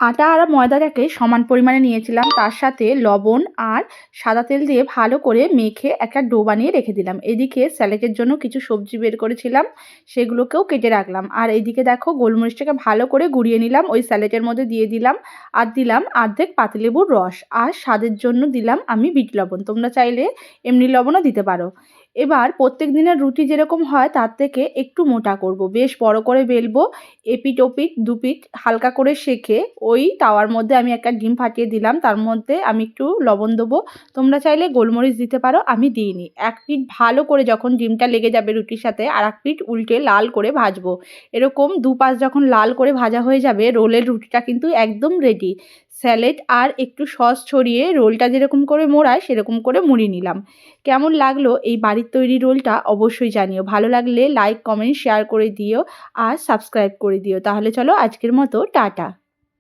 আটা আর ময়দাটাকে সমান পরিমাণে নিয়েছিলাম, তার সাথে লবণ আর সাদা তেল দিয়ে ভালো করে মেখে একটা ডো বানিয়ে রেখে দিলাম। এদিকে স্যালাডের জন্য কিছু সবজি বের করেছিলাম, সেগুলোকেও কেটে রাখলাম। আর এইদিকে দেখো গোলমরিচটাকে ভালো করে গুঁড়িয়ে নিলাম, ওই স্যালাডের মধ্যে দিয়ে দিলাম। আর দিলাম অর্ধেক পাতিলেবুর রস, আর স্বাদের জন্য দিলাম আমি বিট লবণ। তোমরা চাইলে এমনি লবণও দিতে পারো। এবার প্রত্যেক দিনের রুটি যেরকম হয় তার থেকে একটু মোটা করব, বেশ বড় করে বেলবো। এপিঠ ওপিঠ দুপিঠ হালকা করে সেঁকে ওই তাওয়ার মধ্যে আমি একটা ডিম ফাটিয়ে দিলাম, তার মধ্যে আমি একটু লবণ দেবো। তোমরা চাইলে গোলমরিচ দিতে পারো, আমি দিইনি। এক পিঠ ভালো করে যখন ডিমটা লেগে যাবে রুটির সাথে, আর এক পিঠ উল্টে লাল করে ভাজবো। এরকম দুপাশ যখন লাল করে ভাজা হয়ে যাবে, রোলের রুটিটা কিন্তু একদম রেডি। স্যালাড আর একটু সস ছড়িয়ে রোলটা যেরকম করে মোড়ায় সেরকম করে মুড়িয়ে নিলাম। কেমন লাগলো এই বাড়ির তৈরি রোলটা অবশ্যই জানিও। ভালো লাগলে লাইক কমেন্ট শেয়ার করে দিও আর সাবস্ক্রাইব করে দিও। তাহলে চলো আজকের মতো টাটা।